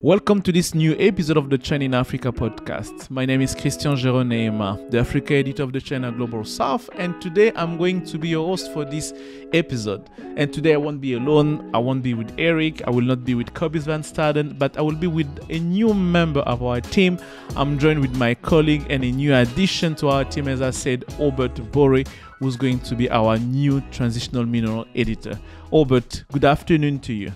Welcome to this new episode of the China in Africa podcast. My name is Géraud and the Africa editor of the China Global South, and today I'm going to be your host for this episode. And today I won't be alone. I won't be with Eric. I will not be with Kobus van Staden, but I will be with a new member of our team. I'm joined with my colleague and a new addition to our team, as I said, Obert Bore, who's going to be our new Transitional Mineral Editor. Obert, good afternoon to you.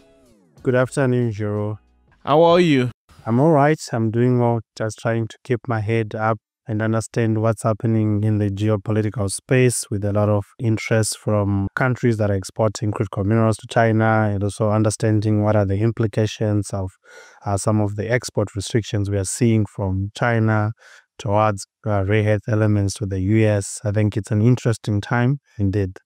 Good afternoon, Géraud. How are you? I'm all right. I'm doing well, just trying to keep my head up and understand what's happening in the geopolitical space with a lot of interest from countries that are exporting critical minerals to China, and also understanding what are the implications of some of the export restrictions we are seeing from China towards rare earth elements to the US. I think it's an interesting time indeed.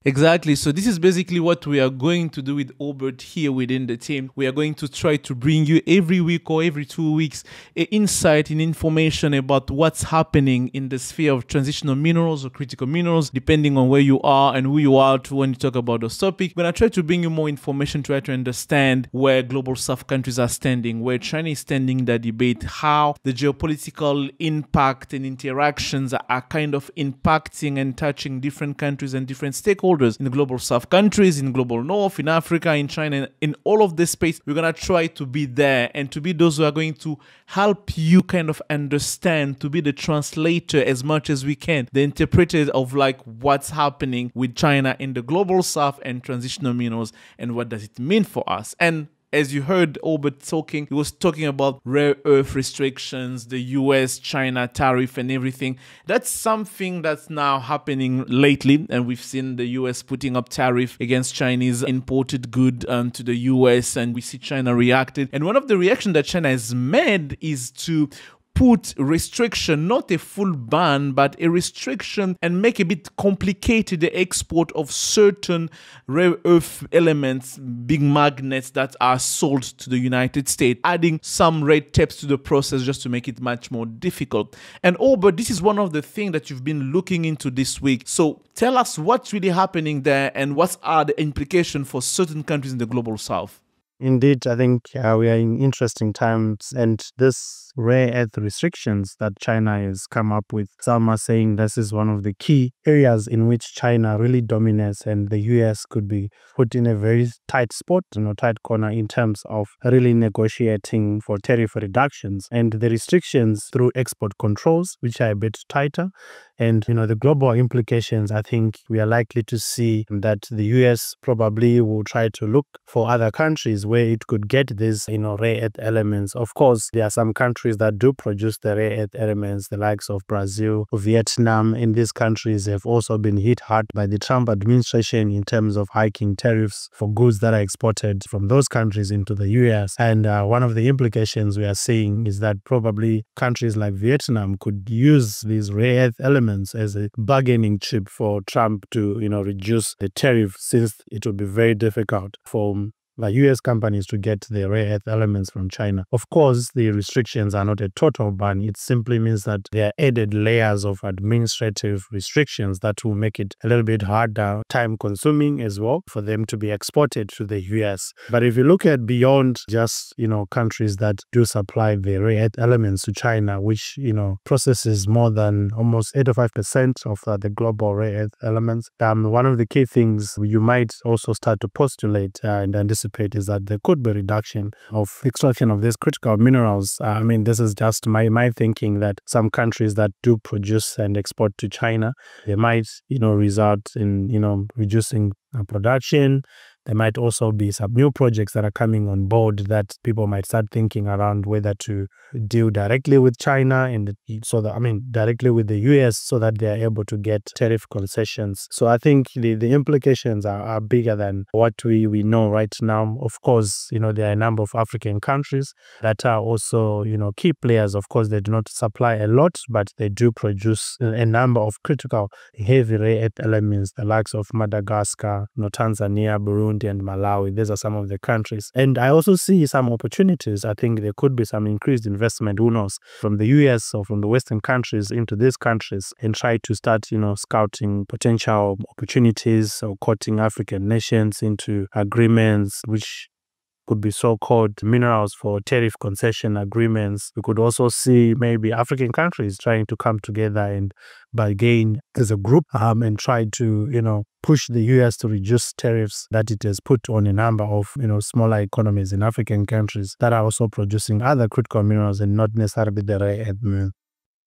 Exactly. So this is basically what we are going to do with Obert here within the team. We are going to try to bring you every week or every 2 weeks insight and information about what's happening in the sphere of transitional minerals or critical minerals, depending on where you are and who you are to when you talk about those topics. We're going to try to bring you more information, try to understand where global South countries are standing, where China is standing in that debate, how the geopolitical impact and interactions are kind of impacting and touching different countries and different stakeholders in the global South countries, in global North, in Africa, in China, in all of this space. We're going to try to be there and to be those who are going to help you kind of understand, to be the translator as much as we can, the interpreter of like what's happening with China in the global South and transitional minerals and what does it mean for us. And as you heard Obert talking, he was talking about rare earth restrictions, the US-China tariff and everything. That's something that's now happening lately, and we've seen the US putting up tariff against Chinese imported good to the US, and we see China reacted. And one of the reactions that China has made is to put restriction, not a full ban, but a restriction, and make a bit complicated the export of certain rare earth elements, big magnets that are sold to the United States, adding some red tapes to the process just to make it much more difficult. And but this is one of the things that you've been looking into this week. So tell us what's really happening there and what are the implications for certain countries in the global South. Indeed, I think we are in interesting times, and this rare earth restrictions that China has come up with, some are saying this is one of the key areas in which China really dominates, and the US could be put in a very tight spot, tight corner in terms of really negotiating for tariff reductions and the restrictions through export controls, which are a bit tighter. And, the global implications, I think we are likely to see that the US probably will try to look for other countries where it could get these, rare earth elements. Of course, there are some countries that do produce the rare earth elements, the likes of Brazil, Vietnam. In these countries have also been hit hard by the Trump administration in terms of hiking tariffs for goods that are exported from those countries into the US. And one of the implications we are seeing is that probably countries like Vietnam could use these rare earth elements as a bargaining chip for Trump to, reduce the tariff, since it would be very difficult for US companies to get the rare earth elements from China. Of course, the restrictions are not a total ban. It simply means that there are added layers of administrative restrictions that will make it a little bit harder, time-consuming as well, for them to be exported to the US. But if you look at beyond just, countries that do supply the rare earth elements to China, which, processes more than almost 85% of the global rare earth elements, one of the key things you might also start to postulate and anticipate is that there could be reduction of extraction of these critical minerals. This is just my thinking, that some countries that do produce and export to China, they might, result in, reducing production. There might also be some new projects that are coming on board that people might start thinking around whether to deal directly with China and directly with the US, so that they are able to get tariff concessions. So I think the implications are bigger than what we know right now. Of course, there are a number of African countries that are also, key players. Of course, they do not supply a lot, but they do produce a number of critical heavy rare earth elements, the likes of Madagascar, Tanzania, Burundi, and Malawi. These are some of the countries. And I also see some opportunities. I think there could be some increased investment, who knows, from the US or from the Western countries into these countries, and try to start, scouting potential opportunities or courting African nations into agreements which could be so-called minerals for tariff concession agreements. We could also see maybe African countries trying to come together and bargain as a group and try to, push the US to reduce tariffs that it has put on a number of, smaller economies in African countries that are also producing other critical minerals and not necessarily the rare earth minerals.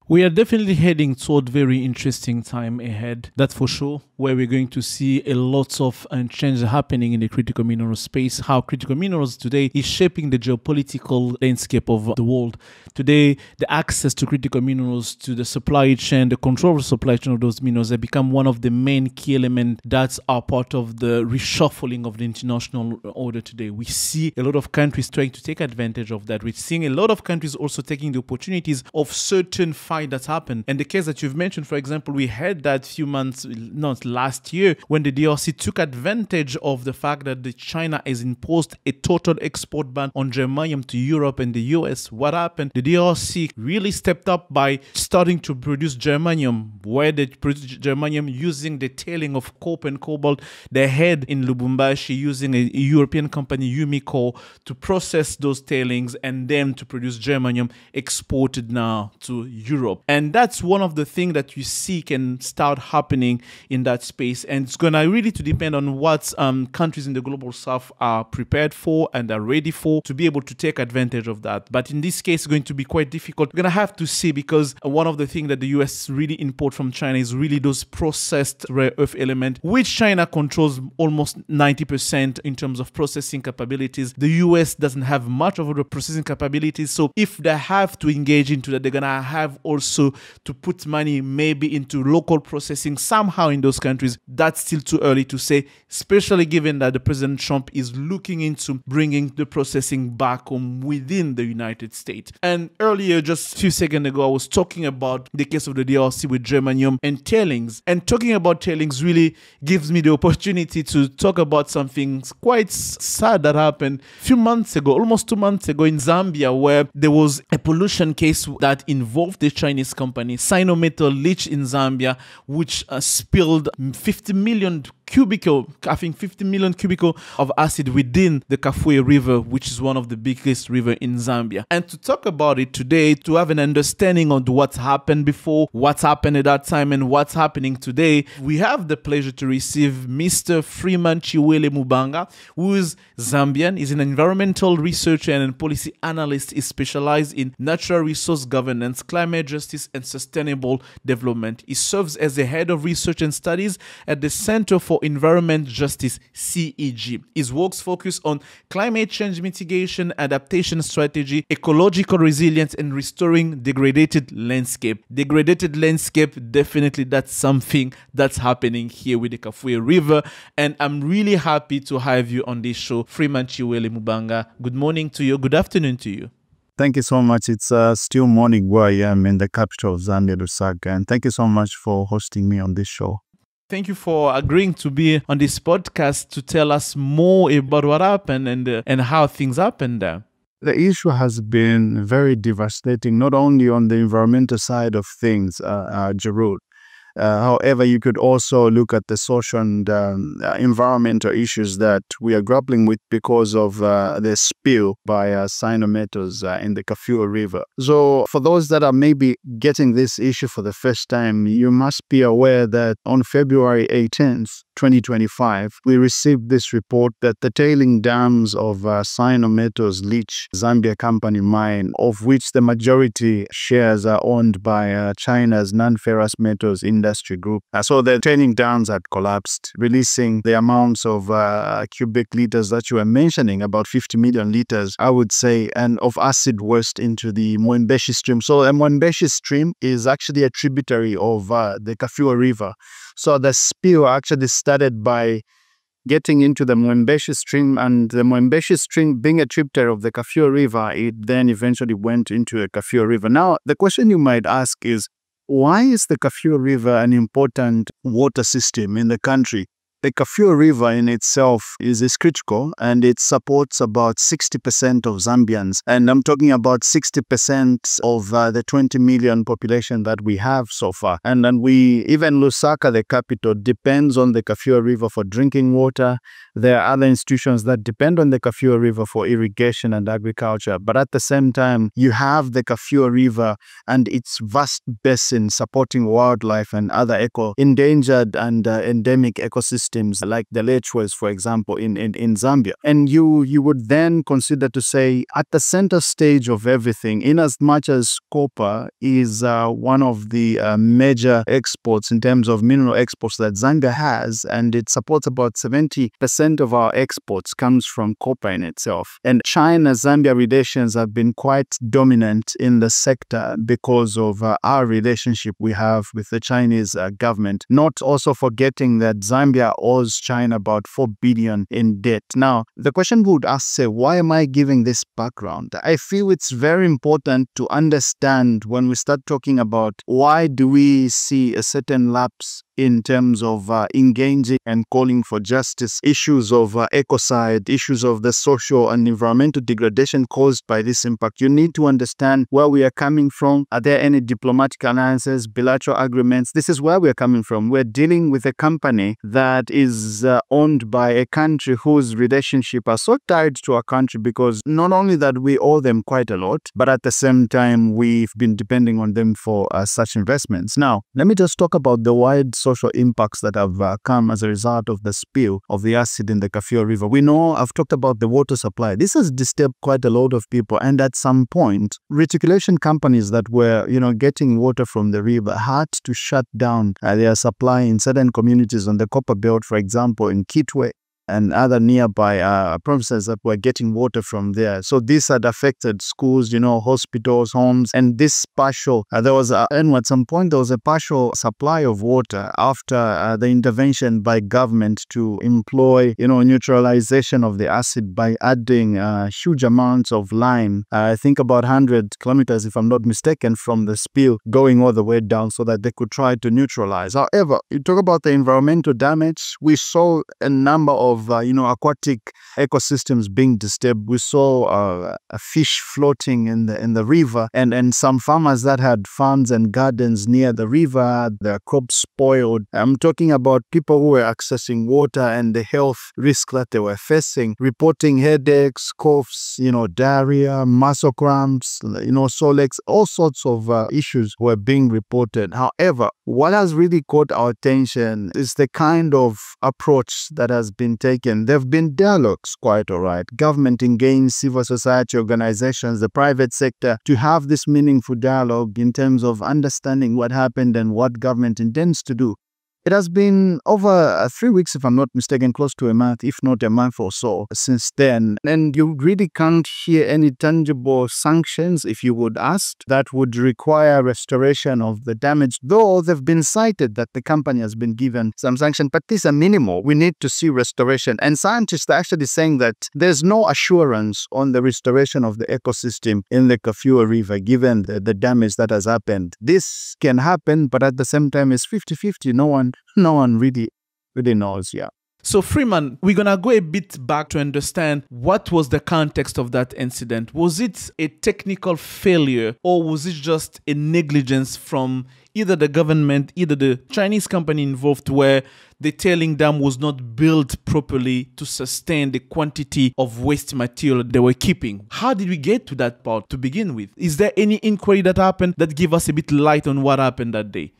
We are definitely heading toward very interesting time ahead, that's for sure, where we're going to see a lot of change happening in the critical mineral space, how critical minerals today is shaping the geopolitical landscape of the world. Today, the access to critical minerals, to the supply chain, the control of the supply chain of those minerals have become one of the main key elements that are part of the reshuffling of the international order today. We see a lot of countries trying to take advantage of that. We're seeing a lot of countries also taking the opportunities of certain that's happened. And the case that you've mentioned, for example, we had that few months, not last year, when the DRC took advantage of the fact that China has imposed a total export ban on germanium to Europe and the US. What happened? The DRC really stepped up by starting to produce germanium, where they produce germanium using the tailing of copper and cobalt they had in Lubumbashi, using a European company, Umicore, to process those tailings and then to produce germanium exported now to Europe. And that's one of the things that you see can start happening in that space. And it's going to really to depend on what countries in the global south are prepared for and are ready for to be able to take advantage of that. But in this case, it's going to be quite difficult. We're going to have to see, because one of the things that the US really import from China is really those processed rare earth elements, which China controls almost 90% in terms of processing capabilities. The US doesn't have much of the processing capabilities. So if they have to engage into that, they're going to have also to put money maybe into local processing somehow in those countries. That's still too early to say, especially given that the President Trump is looking into bringing the processing back home within the United States. And earlier, just a few seconds ago, I was talking about the case of the DRC with germanium and tailings. And talking about tailings really gives me the opportunity to talk about something quite sad that happened a few months ago, almost 2 months ago in Zambia, where there was a pollution case that involved the Chinese company Sinometal Leach in Zambia, which spilled 50 million cubicle of acid within the Kafue River, which is one of the biggest river in Zambia. And to talk about it today, to have an understanding of what's happened before, what's happened at that time, and what's happening today, we have the pleasure to receive Mr. Freeman Chiwele Mubanga, who is Zambian, is an environmental researcher and policy analyst. Is specialized in natural resource governance, climate justice, and sustainable development. He serves as the head of research and studies at the Center for Environment Justice, CEG. His works focus on climate change mitigation, adaptation strategy, ecological resilience, and restoring degraded landscape. Degraded landscape, definitely that's something that's happening here with the Kafue River. And I'm really happy to have you on this show, Freeman Chiwele Mubanga. Good morning to you. Good afternoon to you. Thank you so much. It's still morning where I am in the capital of Zambia, Lusaka. And thank you so much for hosting me on this show. Thank you for agreeing to be on this podcast to tell us more about what happened and how things happened there. The issue has been very devastating, not only on the environmental side of things, Géraud. However, you could also look at the social and environmental issues that we are grappling with because of the spill by Sinometals in the Kafue River. So for those that are maybe getting this issue for the first time, you must be aware that on February 18th, 2025, we received this report that the tailing dams of Sinometals Leach Zambia company mine, of which the majority shares are owned by China's non-ferrous metals industry group. So the tailing dams had collapsed, releasing the amounts of cubic liters that you were mentioning, about 50 million liters, I would say, and of acid waste into the Mwembeshi stream. So the Mwembeshi stream is actually a tributary of the Kafue River. So the spill actually started by getting into the Mwembeshi stream, and the Mwembeshi stream being a tributary of the Kafue River, it then eventually went into the Kafue River. Now, the question you might ask is, why is the Kafue River an important water system in the country? The Kafue River in itself is critical, and it supports about 60% of Zambians. And I'm talking about 60% of the 20 million population that we have so far. And then even Lusaka, the capital, depends on the Kafue River for drinking water. There are other institutions that depend on the Kafue River for irrigation and agriculture. But at the same time, you have the Kafue River and its vast basin supporting wildlife and other endangered and endemic ecosystems like the lechwes, for example, in Zambia. And you would then consider to say, at the center stage of everything, in as much as copper is one of the major exports in terms of mineral exports that Zambia has, and it supports about 70% of our exports comes from copper in itself. And China-Zambia relations have been quite dominant in the sector because of our relationship we have with the Chinese government. Not also forgetting that Zambia owes China about 4 billion in debt. Now, the question would ask, say, why am I giving this background? I feel it's very important to understand when we start talking about why do we see a certain lapse in terms of engaging and calling for justice, issues of ecocide, issues of the social and environmental degradation caused by this impact. You need to understand where we are coming from. Are there any diplomatic alliances, bilateral agreements? This is where we are coming from. We're dealing with a company that is owned by a country whose relationship are so tied to our country, because not only that we owe them quite a lot, but at the same time, we've been depending on them for such investments. Now, let me just talk about the wide social impacts that have come as a result of the spill of the acid in the Kafue River. We know, I've talked about the water supply. This has disturbed quite a lot of people, and at some point, reticulation companies that were, getting water from the river had to shut down their supply in certain communities on the Copper Belt, for example, in Kitwe and other nearby provinces that were getting water from there. So this had affected schools, hospitals, homes, and this partial, and at some point there was a partial supply of water after the intervention by government to employ, neutralization of the acid by adding huge amounts of lime. I think about 100 kilometers, if I'm not mistaken, from the spill going all the way down so that they could try to neutralize. However, you talk about the environmental damage. We saw a number of aquatic ecosystems being disturbed. We saw a fish floating in the river, and some farmers that had farms and gardens near the river, their crops spoiled. I'm talking about people who were accessing water and the health risk that they were facing, reporting headaches, coughs, diarrhea, muscle cramps, sore legs, all sorts of issues were being reported. However, what has really caught our attention is the kind of approach that has been taken. There have been dialogues, quite all right. Government engaged civil society organizations, the private sector, to have this meaningful dialogue in terms of understanding what happened and what government intends to do. It has been over 3 weeks, if I'm not mistaken, close to a month, if not a month or so since then. And you really can't hear any tangible sanctions, if you would ask, that would require restoration of the damage, though they've been cited that the company has been given some sanction, but these are minimal. We need to see restoration. And scientists are actually saying that there's no assurance on the restoration of the ecosystem in the Kafue River, given the damage that has happened. This can happen, but at the same time, it's 50-50. No one really knows, yeah. So Freeman, we're going to go a bit back to understand what was the context of that incident. Was it a technical failure, or was it just a negligence from either the government, either the Chinese company involved, where the tailing dam was not built properly to sustain the quantity of waste material they were keeping? How did we get to that part to begin with? Is there any inquiry that happened that give us a bit light on what happened that day?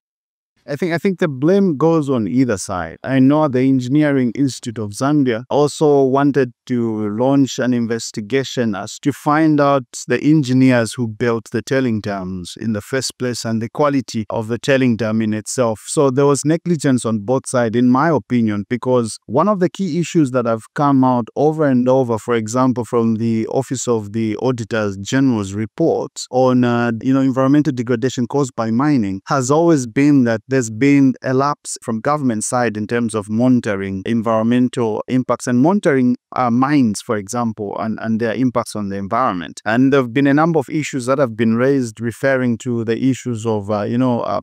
I think the blame goes on either side. I know the Engineering Institute of Zambia also wanted to launch an investigation as to find out the engineers who built the tailing dams in the first place and the quality of the tailing dam in itself. So there was negligence on both sides, in my opinion, because one of the key issues that have come out over and over, for example, from the Office of the Auditor General's report on environmental degradation caused by mining, has always been that there's been a lapse from government side in terms of monitoring environmental impacts and monitoring mines, for example, and their impacts on the environment. And there have been a number of issues that have been raised referring to the issues of,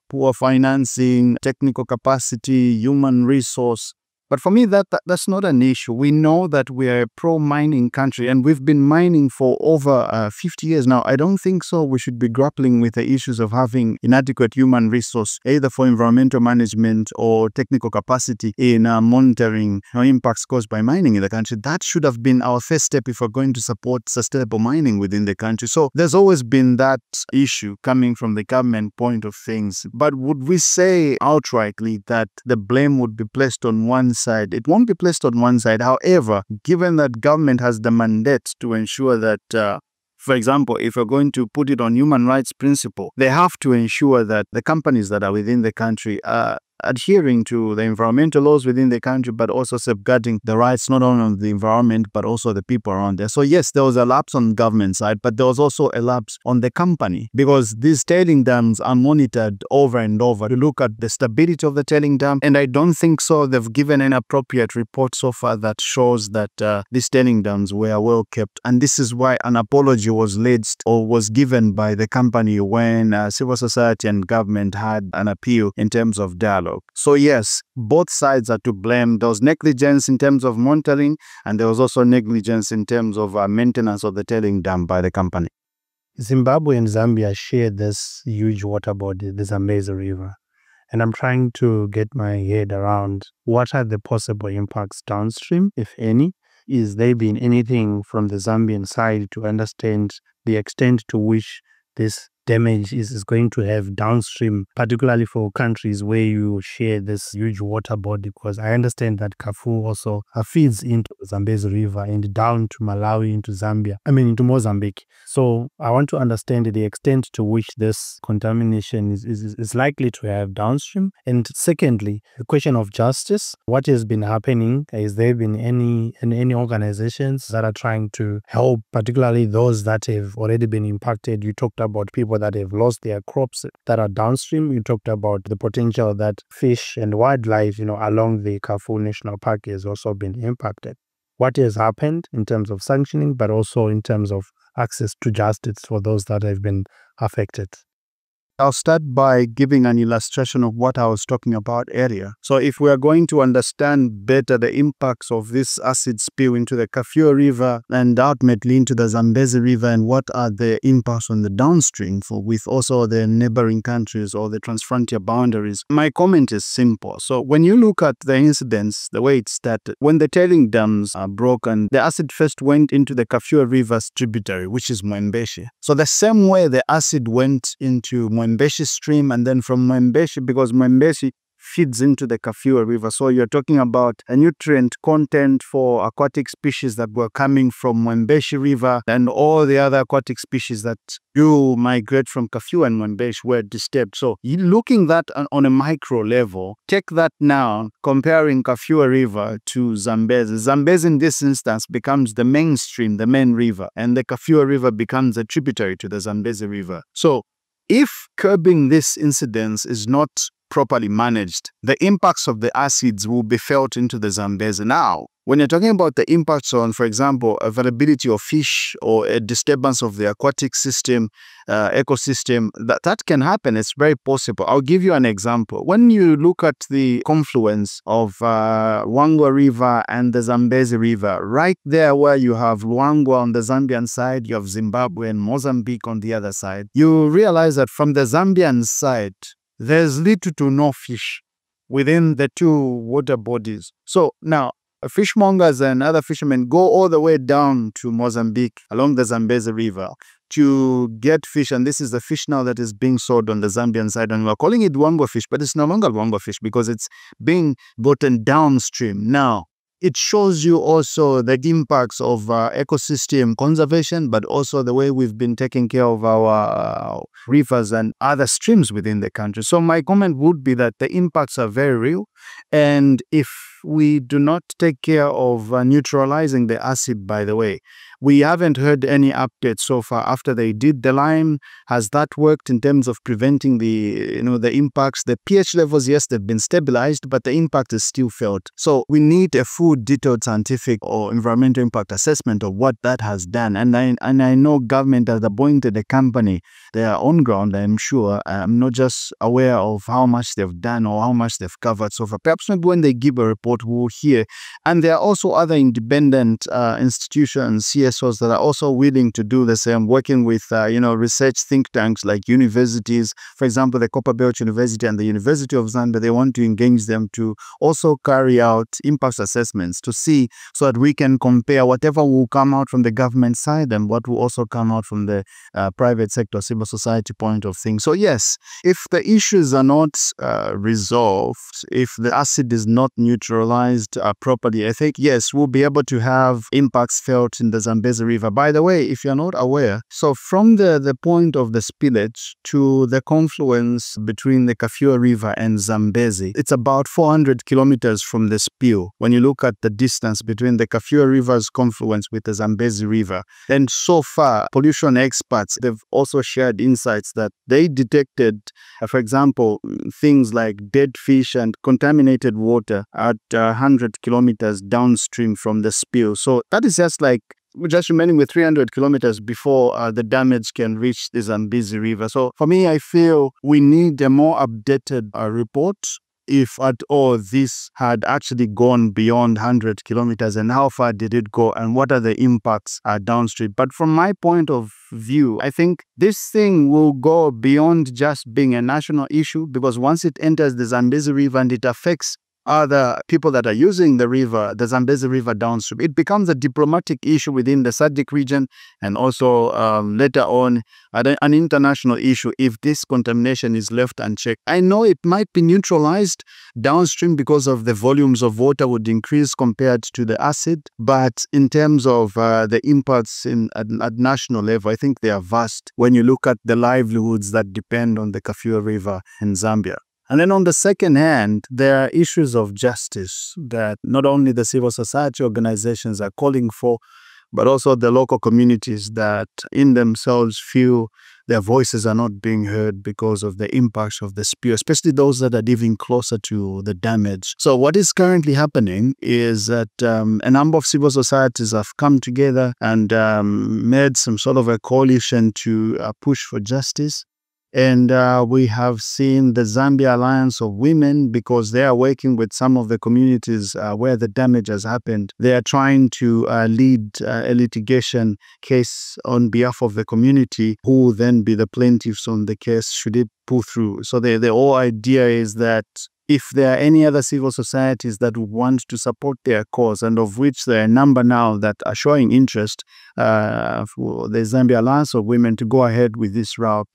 poor financing, technical capacity, human resource. But for me, that's not an issue. We know that we are a pro-mining country, and we've been mining for over 50 years now. I don't think so we should be grappling with the issues of having inadequate human resource, either for environmental management or technical capacity in monitoring impacts caused by mining in the country. That should have been our first step if we're going to support sustainable mining within the country. So there's always been that issue coming from the government point of things. But would we say outrightly that the blame would be placed on one side? It won't be placed on one side. However, given that government has the mandate to ensure that for example, if we're going to put it on human rights principle, they have to ensure that the companies that are within the country are adhering to the environmental laws within the country, but also safeguarding the rights not only of the environment, but also the people around there. So yes, there was a lapse on the government side, but there was also a lapse on the company, because these tailing dams are monitored over and over to look at the stability of the tailing dam. And I don't think so they've given an appropriate report so far that shows that these tailing dams were well kept. And this is why an apology was lodged or was given by the company when civil society and government had an appeal in terms of dialogue. So yes, both sides are to blame. There was negligence in terms of monitoring, and there was also negligence in terms of maintenance of the tailing dam by the company. Zimbabwe and Zambia share this huge water body, the Zambezi River. And I'm trying to get my head around what are the possible impacts downstream, if any. Is there been anything from the Zambian side to understand the extent to which this damage is going to have downstream, particularly for countries where you share this huge water body? Because I understand that Kafue also feeds into the Zambezi River and down to Malawi, into Zambia, into Mozambique. So I want to understand the extent to which this contamination is likely to have downstream. And secondly, the question of justice. What has been happening? Has there been any organizations that are trying to help, particularly those that have already been impacted? You talked about people that have lost their crops that are downstream. You talked about the potential that fish and wildlife, along the Kafue National Park has also been impacted. What has happened in terms of sanctioning, but also in terms of access to justice for those that have been affected? I'll start by giving an illustration of what I was talking about earlier. So if we are going to understand better the impacts of this acid spill into the Kafue River and ultimately into the Zambezi River, and what are the impacts on the downstream with also the neighboring countries or the transfrontier boundaries, my comment is simple. So when you look at the incidents, the way it started, when the tailing dams are broken, the acid first went into the Kafue River's tributary, which is Mwembeshi. So the same way the acid went into Mwembeshi stream, and then from Mwembeshi, because Mwembeshi feeds into the Kafue River. So you're talking about a nutrient content for aquatic species that were coming from Mwembeshi River, and all the other aquatic species that do migrate from Kafue and Mwembeshi were disturbed. So you're looking at that on a micro level. Take that now, comparing Kafue River to Zambezi. Zambezi in this instance becomes the mainstream, the main river, and the Kafue River becomes a tributary to the Zambezi River. So if curbing this incidence is not properly managed, the impacts of the acids will be felt into the Zambezi. Now, when you're talking about the impacts on, for example, availability of fish or a disturbance of the aquatic system, ecosystem, that can happen. It's very possible. I'll give you an example. When you look at the confluence of Luangwa River and the Zambezi River, right there where you have Luangwa on the Zambian side, you have Zimbabwe and Mozambique on the other side, you realize that from the Zambian side, there's little to no fish within the two water bodies. So now, fishmongers and other fishermen go all the way down to Mozambique along the Zambezi River to get fish, and this is the fish now that is being sold on the Zambian side, and we're calling it Luangwa fish, but it's no longer Luangwa fish because it's being brought downstream. Now, it shows you also the impacts of ecosystem conservation, but also the way we've been taking care of our rivers and other streams within the country. So my comment would be that the impacts are very real, and if we do not take care of neutralizing the acid, by the way, we haven't heard any updates so far after they did the lime. Has that worked in terms of preventing the impacts? The pH levels, yes, they've been stabilized, but the impact is still felt. So we need a full detailed scientific or environmental impact assessment of what that has done. And I know government has appointed a company. They are on ground, I'm sure. I'm not just aware of how much they've done or how much they've covered so far. River. Perhaps maybe when they give a report, we'll hear. And there are also other independent institutions, CSOs, that are also willing to do the same, working with, research think tanks like universities. For example, the Copperbelt University and the University of Zambia, they want to engage them to also carry out impact assessments to see, so that we can compare whatever will come out from the government side and what will also come out from the private sector, civil society point of things. So yes, if the issues are not resolved, if the acid is not neutralized properly, I think, yes, we'll be able to have impacts felt in the Zambezi River. By the way, if you're not aware, so from the point of the spillage to the confluence between the Kafue River and Zambezi, it's about 400 kilometers from the spill when you look at the distance between the Kafue River's confluence with the Zambezi River. And so far, pollution experts, they've also shared insights that they detected, for example, things like dead fish and contaminated water at 100 kilometers downstream from the spill. So that is just remaining with 300 kilometers before the damage can reach the Zambezi River. So for me, I feel we need a more updated report, if at all this had actually gone beyond 100 kilometers, and how far did it go, and what are the impacts downstream. But from my point of view, I think this thing will go beyond just being a national issue, because once it enters the Zambezi River and it affects other people that are using the river, the Zambezi River downstream, it becomes a diplomatic issue within the SADC region, and also later on an international issue if this contamination is left unchecked. I know it might be neutralized downstream because of the volumes of water would increase compared to the acid, but in terms of the impacts at national level, I think they are vast when you look at the livelihoods that depend on the Kafue River in Zambia. And then on the second hand, there are issues of justice that not only the civil society organizations are calling for, but also the local communities that in themselves feel their voices are not being heard because of the impacts of the spill, especially those that are living closer to the damage. So what is currently happening is that a number of civil societies have come together and made some sort of a coalition to push for justice. And we have seen the Zambia Alliance of Women, because they are working with some of the communities where the damage has happened. They are trying to lead a litigation case on behalf of the community, who will then be the plaintiffs on the case should it pull through. So the whole idea is that if there are any other civil societies that want to support their cause, and of which there are a number now that are showing interest for the Zambia Alliance of Women to go ahead with this route.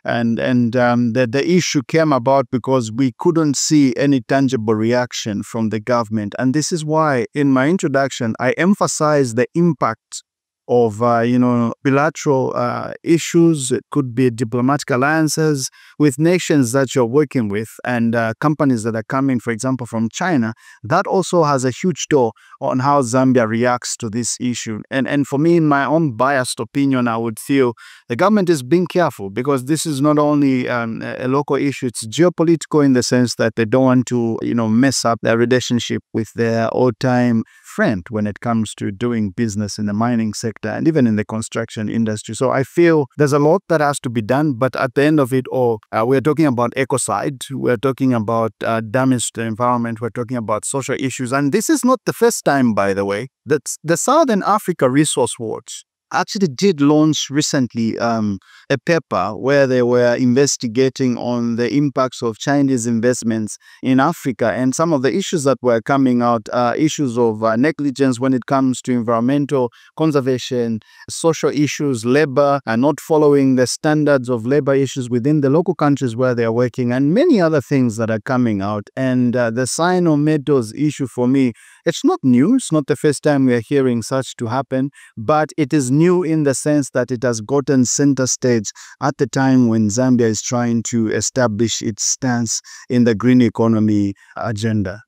And the issue came about because we couldn't see any tangible reaction from the government. And this is why in my introduction, I emphasized the impact of bilateral issues. It could be diplomatic alliances with nations that you're working with, and companies that are coming, for example, from China. That also has a huge toll on how Zambia reacts to this issue. And for me, in my own biased opinion, I would feel the government is being careful, because this is not only a local issue, it's geopolitical in the sense that they don't want to mess up their relationship with their old-time friend when it comes to doing business in the mining sector and even in the construction industry. So I feel there's a lot that has to be done, but at the end of it all, we're talking about ecocide, we're talking about damage to the environment, we're talking about social issues. And this is not the first time, by the way, that the Southern Africa Resource Watch actually did launch recently a paper where they were investigating on the impacts of Chinese investments in Africa, and some of the issues that were coming out are issues of negligence when it comes to environmental conservation, social issues, labor, and not following the standards of labor issues within the local countries where they are working, and many other things that are coming out. And the cyanometals issue, for me, it's not new. It's not the first time we are hearing such to happen, but it is new in the sense that it has gotten center stage at the time when Zambia is trying to establish its stance in the green economy agenda.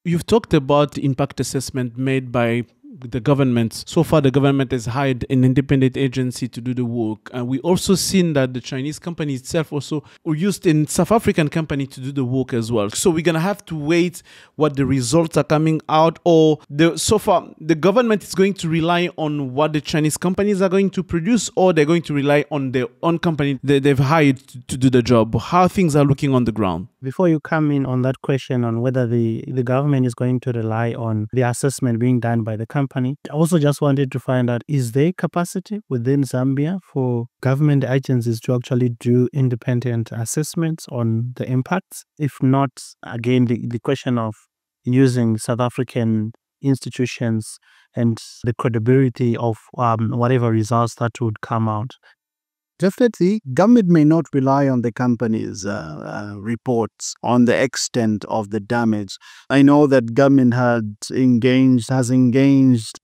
You've talked about the impact assessment made by the government. So far, the government has hired an independent agency to do the work. And we also seen that the Chinese company itself also used a South African company to do the work as well. So we're going to have to wait what the results are coming out, or so far the government is going to rely on what the Chinese companies are going to produce, or they're going to rely on their own company that they've hired to do the job. How things are looking on the ground? Before you come in on that question on whether the government is going to rely on the assessment being done by the company, I also just wanted to find out, is there capacity within Zambia for government agencies to actually do independent assessments on the impacts? If not, again, the question of using South African institutions and the credibility of whatever results that would come out. Definitely, government may not rely on the company's reports on the extent of the damage. I know that government has engaged.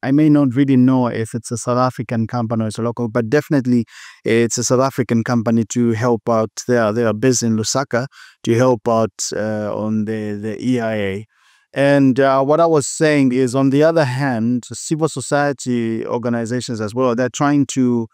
I may not really know if it's a South African company or it's a local, but definitely it's a South African company to help out. They are based in Lusaka to help out on the EIA. And what I was saying is, on the other hand, civil society organizations as well, they're trying to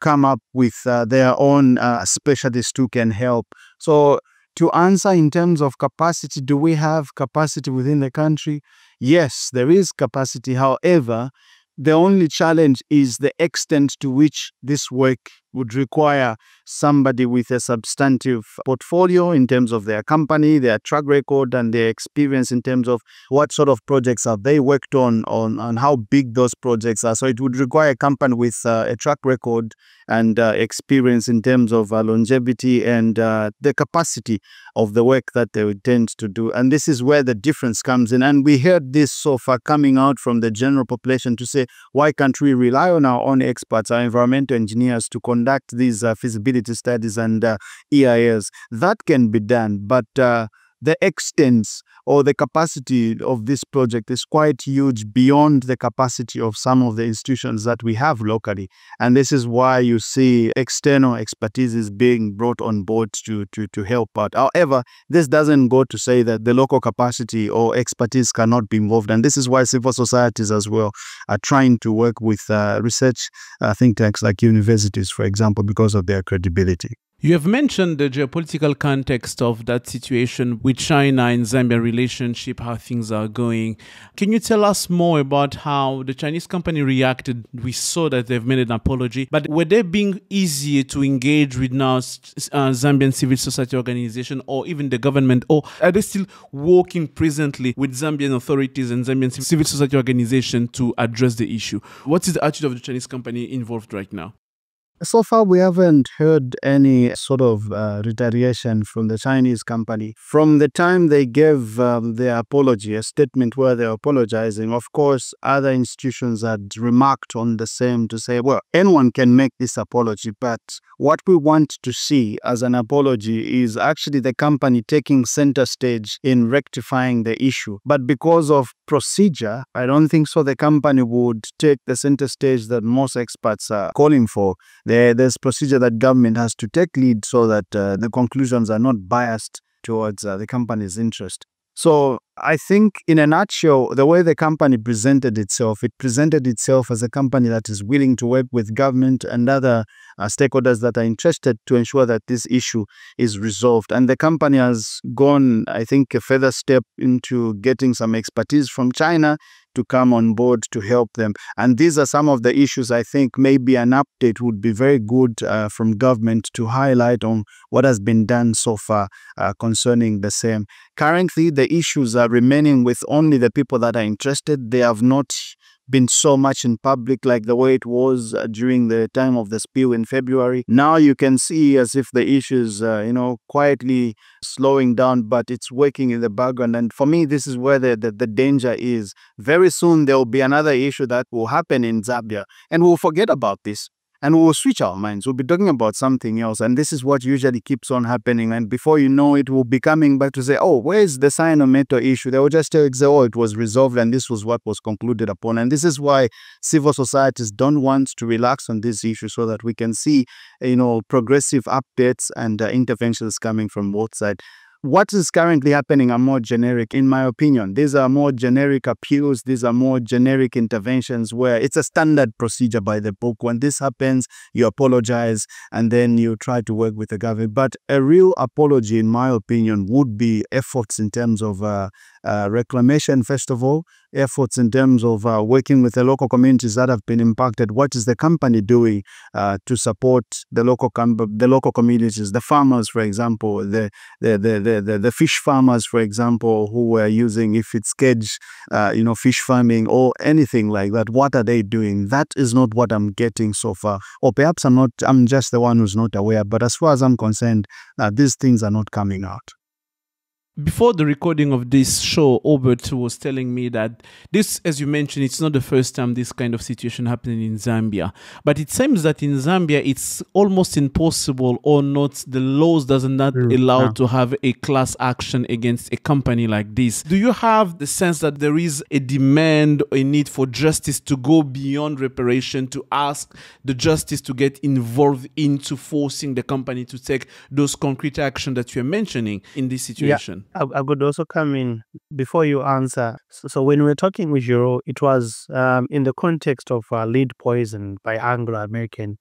come up with their own specialists who can help. So to answer in terms of capacity, do we have capacity within the country? Yes, there is capacity. However, the only challenge is the extent to which this work would require somebody with a substantive portfolio in terms of their company, their track record, and their experience in terms of what sort of projects have they worked on how big those projects are. So it would require a company with a track record and experience in terms of longevity and the capacity of the work that they would tend to do. And this is where the difference comes in. And we heard this so far coming out from the general population to say, why can't we rely on our own experts, our environmental engineers, to conduct these feasibility studies and EIS? That can be done, but the extent or the capacity of this project is quite huge beyond the capacity of some of the institutions that we have locally. And this is why you see external expertise is being brought on board to help out. However, this doesn't go to say that the local capacity or expertise cannot be involved. And this is why civil societies as well are trying to work with research think tanks like universities, for example, because of their credibility. You have mentioned the geopolitical context of that situation with China and Zambia relationship, how things are going. Can you tell us more about how the Chinese company reacted? We saw that they've made an apology, but were they being easier to engage with now Zambian civil society organization or even the government, or are they still working presently with Zambian authorities and Zambian civil society organization to address the issue? What is the attitude of the Chinese company involved right now? So far, we haven't heard any sort of retaliation from the Chinese company. From the time they gave their apology, a statement where they're apologizing, of course, other institutions had remarked on the same to say, well, anyone can make this apology, but what we want to see as an apology is actually the company taking center stage in rectifying the issue. But because of procedure, I don't think so the company would take the center stage that most experts are calling for. There's procedure that government has to take lead so that the conclusions are not biased towards the company's interest. So I think in a nutshell, the way the company presented itself as a company that is willing to work with government and other stakeholders that are interested to ensure that this issue is resolved. And the company has gone, I think, a further step into getting some expertise from China to come on board to help them. And these are some of the issues I think maybe an update would be very good from government to highlight on what has been done so far concerning the same. Currently, the issues are remaining with only the people that are interested. They have not been so much in public like the way it was during the time of the spill in February. Now you can see as if the issues, quietly slowing down, but it's working in the background. And for me, this is where the danger is. Very soon, there will be another issue that will happen in Zambia, and we'll forget about this. And we will switch our minds. We'll be talking about something else. And this is what usually keeps on happening. And before you know it, we'll be coming back to say, oh, where's the cyanometal issue? They will just tell you, oh, it was resolved and this was what was concluded upon. And this is why civil societies don't want to relax on this issue so that we can see, progressive updates and interventions coming from both sides. What is currently happening are more generic, in my opinion. These are more generic appeals. These are more generic interventions where it's a standard procedure by the book. When this happens, you apologize and then you try to work with the government. But a real apology, in my opinion, would be efforts in terms of reclamation, first of all, efforts in terms of working with the local communities that have been impacted. What is the company doing to support the local communities, the farmers, for example, the fish farmers, for example, who were using, if it's cage, fish farming or anything like that. What are they doing? That is not what I'm getting so far. Or perhaps I'm just the one who's not aware. But as far as I'm concerned, these things are not coming out. Before the recording of this show, Obert was telling me that this, as you mentioned, it's not the first time this kind of situation happening in Zambia. But it seems that in Zambia, it's almost impossible or not, the laws does not allow to have a class action against a company like this. Do you have the sense that there is a demand, a need for justice to go beyond reparation, to ask the justice to get involved into forcing the company to take those concrete action that you're mentioning in this situation? Yeah. I could also come in before you answer. So when we were talking with Géraud, it was in the context of lead poison by Anglo-American,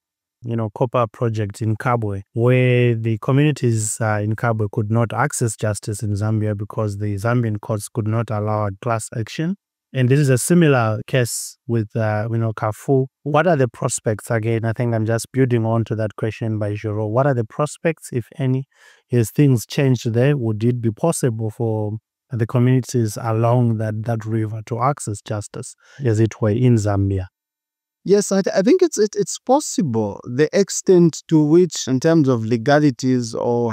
copper project in Kabwe, where the communities in Kabwe could not access justice in Zambia because the Zambian courts could not allow a class action. And this is a similar case with, Kafue. What are the prospects? Again, I think I'm just building on to that question by Géraud. What are the prospects, if any? Is things changed there? Would it be possible for the communities along that river to access justice, as it were, in Zambia? Yes, I think it's possible. The extent to which, in terms of legalities or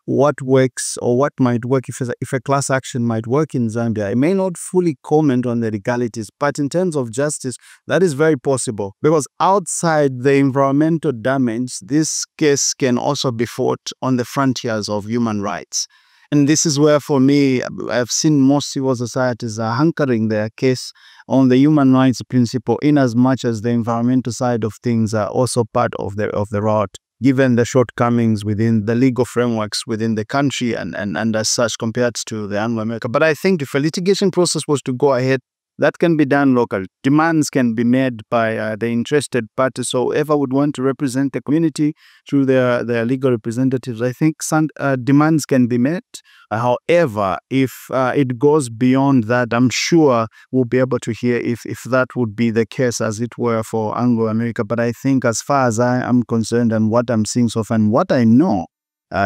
what works or what might work, if a class action might work in Zambia, I may not fully comment on the legalities, but in terms of justice, that is very possible. Because outside the environmental damage, this case can also be fought on the frontiers of human rights. And this is where, for me, I've seen most civil societies are anchoring their case on the human rights principle, in as much as the environmental side of things are also part of the route, given the shortcomings within the legal frameworks within the country and as such compared to the Anglo-American. But I think if a litigation process was to go ahead, that can be done locally. Demands can be made by the interested parties. So whoever would want to represent the community through their legal representatives, I think some demands can be met. However, if it goes beyond that, I'm sure we'll be able to hear if that would be the case, as it were, for Anglo-America. But I think as far as I am concerned and what I'm seeing so far and what I know,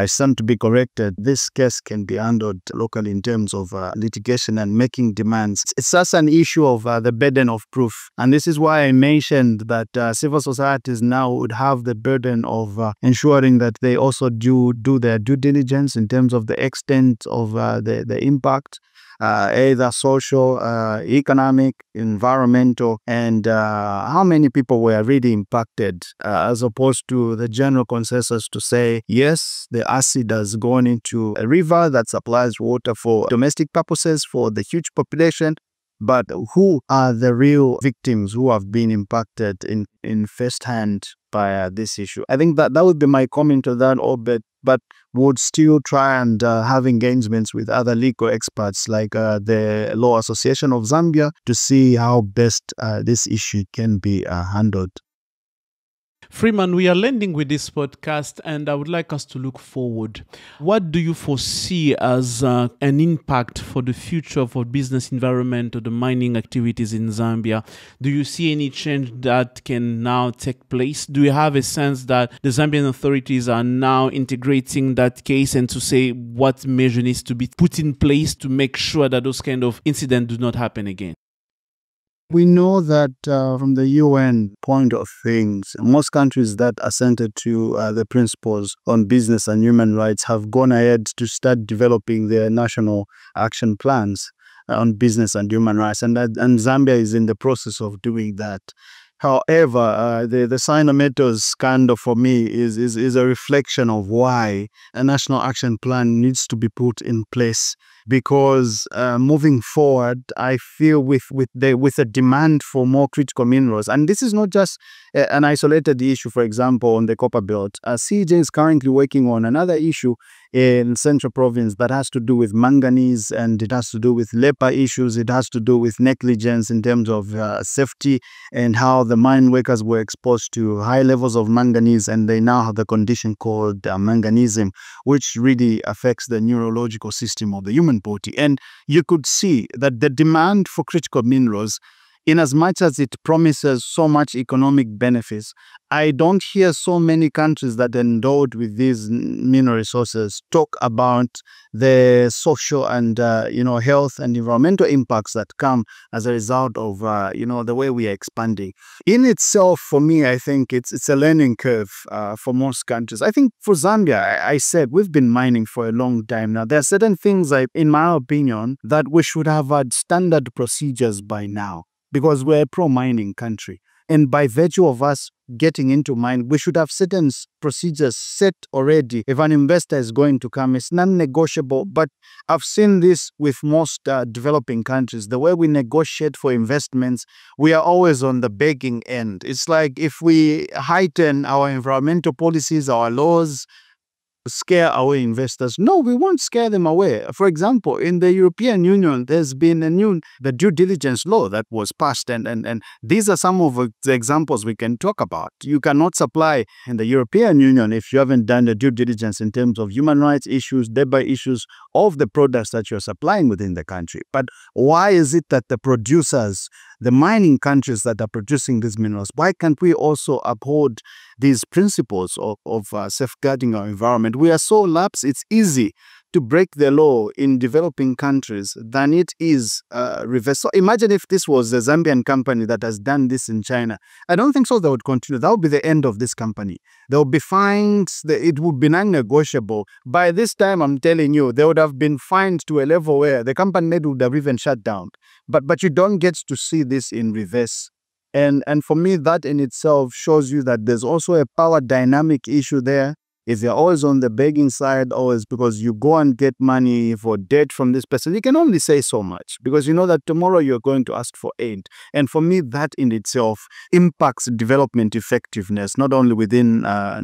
stand to be corrected, this case can be handled locally in terms of litigation and making demands. It's just an issue of the burden of proof. And this is why I mentioned that civil societies now would have the burden of ensuring that they also do their due diligence in terms of the extent of the impact, either social, economic, environmental, and how many people were really impacted, as opposed to the general consensus to say, yes, the acid has gone into a river that supplies water for domestic purposes for the huge population. But who are the real victims who have been impacted in first hand by this issue? I think that would be my comment to that, Obert, but would still try and have engagements with other legal experts like the Law Association of Zambia to see how best this issue can be handled. Freeman, we are landing with this podcast, and I would like us to look forward. What do you foresee as an impact for the future for business environment or the mining activities in Zambia? Do you see any change that can now take place? Do you have a sense that the Zambian authorities are now integrating that case and to say what measure needs to be put in place to make sure that those kind of incidents do not happen again? We know that from the UN point of things, most countries that assented to the principles on business and human rights have gone ahead to start developing their national action plans on business and human rights. And Zambia is in the process of doing that. However, the Cyanometals scandal for me is a reflection of why a national action plan needs to be put in place. Because moving forward, I feel with a demand for more critical minerals, and this is not just an isolated issue. For example, on the copper belt, CJ is currently working on another issue in Central Province that has to do with manganese, and it has to do with labor issues. It has to do with negligence in terms of safety and how the mine workers were exposed to high levels of manganese, and they now have the condition called manganism, which really affects the neurological system of the human body. And you could see that the demand for critical minerals, in as much as it promises so much economic benefits, I don't hear so many countries that are endowed with these mineral resources talk about the social and health and environmental impacts that come as a result of the way we are expanding. In itself, for me, I think it's a learning curve for most countries. I think for Zambia, I said we've been mining for a long time now. There are certain things, in my opinion, that we should have had standard procedures by now, because we're a pro-mining country. And by virtue of us getting into mining, we should have certain procedures set already. If an investor is going to come, it's non-negotiable. But I've seen this with most developing countries. The way we negotiate for investments, we are always on the begging end. It's like if we heighten our environmental policies, our laws, scare away investors. No, we won't scare them away. For example, in the European Union, there's been the due diligence law that was passed, and these are some of the examples we can talk about. You cannot supply in the European Union if you haven't done the due diligence in terms of human rights issues, labor issues of the products that you're supplying within the country. But why is it that the producers, the mining countries that are producing these minerals, why can't we also uphold these principles of safeguarding our environment? We are so lax. It's easy to break the law in developing countries than it is reverse. So imagine if this was a Zambian company that has done this in China. I don't think so they would continue. That would be the end of this company. There would be fines. It would be non-negotiable. By this time, I'm telling you, they would have been fined to a level where the company would have even shut down. But you don't get to see this in reverse. And for me, that in itself shows you that there's also a power dynamic issue there. If you're always on the begging side, always because you go and get money for debt from this person, you can only say so much because you know that tomorrow you're going to ask for aid. And for me, that in itself impacts development effectiveness, not only within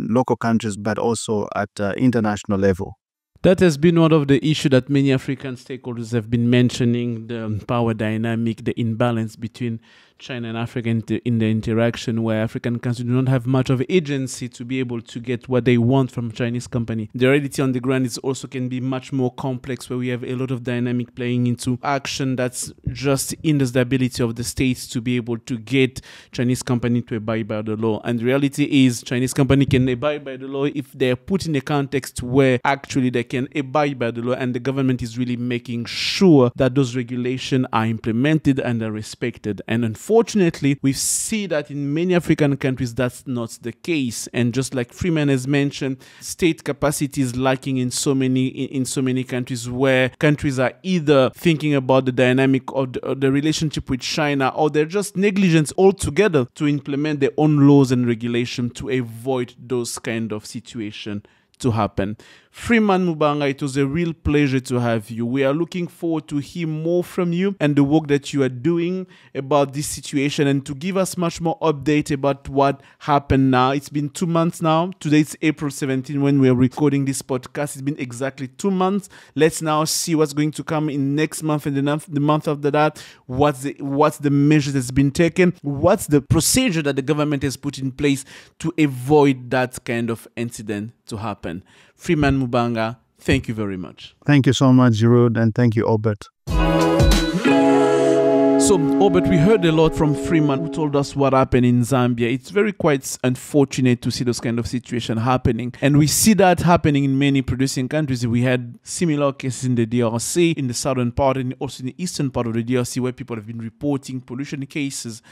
local countries, but also at international level. That has been one of the issues that many African stakeholders have been mentioning, the power dynamic, the imbalance between China and Africa in the interaction, where African countries do not have much of agency to be able to get what they want from Chinese company. The reality on the ground is also can be much more complex, where we have a lot of dynamic playing into action that's just hinders the ability of the states to be able to get Chinese company to abide by the law. And the reality is Chinese company can abide by the law if they're put in a context where actually they can abide by the law, and the government is really making sure that those regulations are implemented and are respected. And unfortunately, we see that in many African countries, that's not the case. And just like Freeman has mentioned, state capacity is lacking in so many countries, where countries are either thinking about the dynamic of the relationship with China, or they're just negligent altogether to implement their own laws and regulations to avoid those kind of situations to happen. Freeman Mubanga, it was a real pleasure to have you. We are looking forward to hear more from you and the work that you are doing about this situation, and to give us much more update about what happened now. It's been 2 months now. Today it's April 17 when we are recording this podcast. It's been exactly 2 months. Let's now see what's going to come in next month and the month after that. What's the measures that's been taken? What's the procedure that the government has put in place to avoid that kind of incident to happen? Freeman Mubanga, thank you very much. Thank you so much, Géraud, and thank you, Obert. So, Obert, we heard a lot from Freeman, who told us what happened in Zambia. It's very quite unfortunate to see those kind of situations happening. And we see that happening in many producing countries. We had similar cases in the DRC, in the southern part, and also in the eastern part of the DRC, where people have been reporting pollution cases.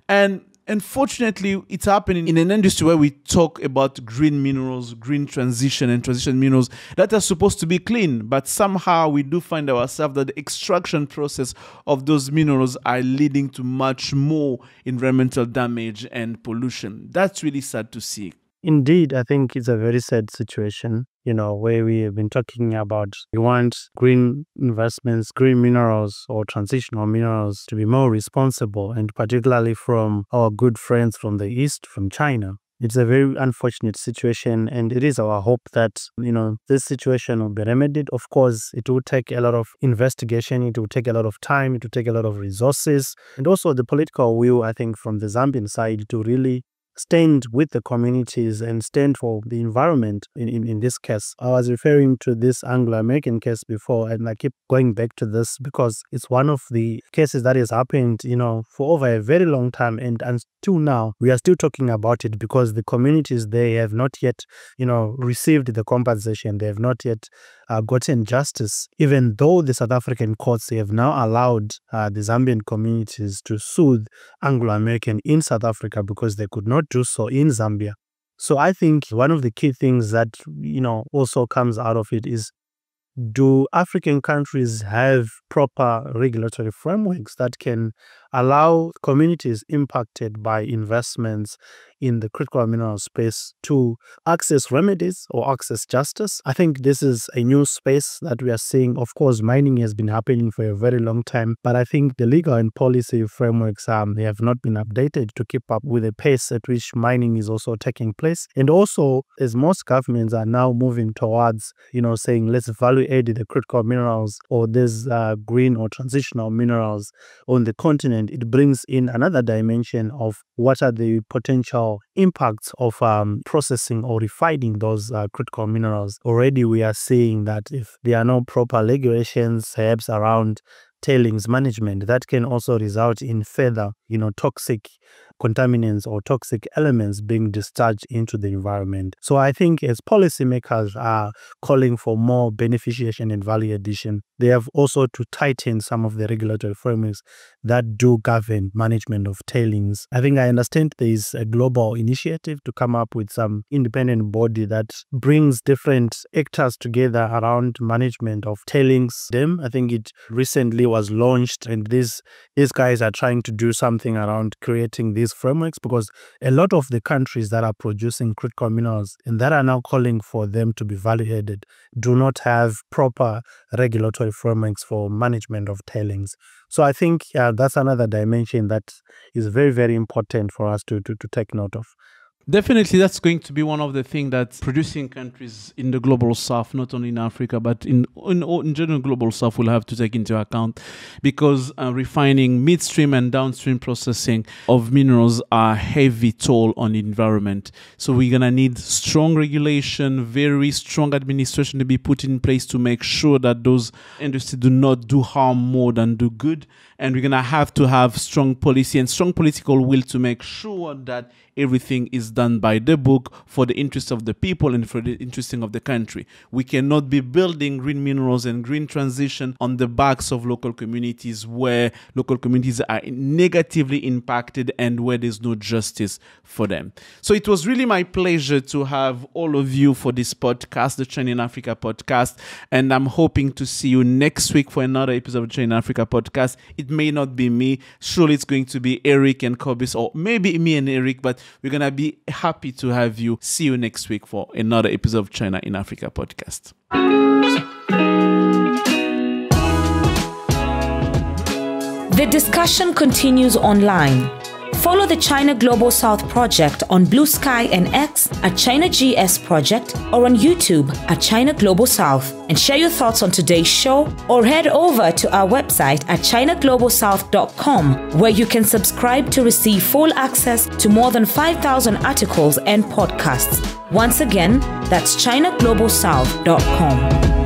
And unfortunately, it's happening in an industry where we talk about green minerals, green transition, and transition minerals that are supposed to be clean. But somehow we do find ourselves that the extraction process of those minerals are leading to much more environmental damage and pollution. That's really sad to see. Indeed, I think it's a very sad situation, where we have been talking about we want green investments, green minerals or transitional minerals to be more responsible, and particularly from our good friends from the East, from China. It's a very unfortunate situation, and it is our hope that, this situation will be remedied. Of course, it will take a lot of investigation, it will take a lot of time, it will take a lot of resources, and also the political will, I think, from the Zambian side to really stand with the communities and stand for the environment in this case. I was referring to this Anglo-American case before, and I keep going back to this because it's one of the cases that has happened, for over a very long time, and until now, we are still talking about it because the communities, they have not yet, received the compensation. They have not yet gotten justice, even though the South African courts, they have now allowed the Zambian communities to sue Anglo-American in South Africa because they could not do so in Zambia. So I think one of the key things that, also comes out of it is, do African countries have proper regulatory frameworks that can allow communities impacted by investments in the critical mineral space to access remedies or access justice? I think this is a new space that we are seeing. Of course, mining has been happening for a very long time, but I think the legal and policy frameworks they have not been updated to keep up with the pace at which mining is also taking place. And also, as most governments are now moving towards, saying let's value add the critical minerals or these green or transitional minerals on the continent, it brings in another dimension of what are the potential impacts of processing or refining those critical minerals. Already we are seeing that if there are no proper regulations, perhaps around tailings management, that can also result in further, toxic contaminants or toxic elements being discharged into the environment. So I think as policymakers are calling for more beneficiation and value addition, they have also to tighten some of the regulatory frameworks that do govern management of tailings. I think I understand there is a global initiative to come up with some independent body that brings different actors together around management of tailings. I think it recently was launched, and these guys are trying to do something around creating these frameworks, because a lot of the countries that are producing critical minerals and that are now calling for them to be value added do not have proper regulatory frameworks for management of tailings. So I think that's another dimension that is very, very important for us to take note of. Definitely, that's going to be one of the things that producing countries in the global south, not only in Africa, but in general global south, will have to take into account, because refining, midstream and downstream processing of minerals are heavy toll on the environment. So we're going to need strong regulation, very strong administration to be put in place to make sure that those industries do not do harm more than do good. And we're going to have strong policy and strong political will to make sure that everything is done by the book for the interest of the people and for the interest of the country. We cannot be building green minerals and green transition on the backs of local communities, where local communities are negatively impacted and where there's no justice for them. So it was really my pleasure to have all of you for this podcast, the China in Africa podcast. And I'm hoping to see you next week for another episode of China in Africa podcast. It may not be me. Surely it's going to be Eric and Kobis, or maybe me and Eric, but we're going to be happy to have you. See you next week for another episode of China in Africa podcast. The discussion continues online. Follow the China Global South Project on Blue Sky and X at China GS Project, or on YouTube at China Global South, and share your thoughts on today's show, or head over to our website at ChinaGlobalSouth.com, where you can subscribe to receive full access to more than 5,000 articles and podcasts. Once again, that's ChinaGlobalSouth.com.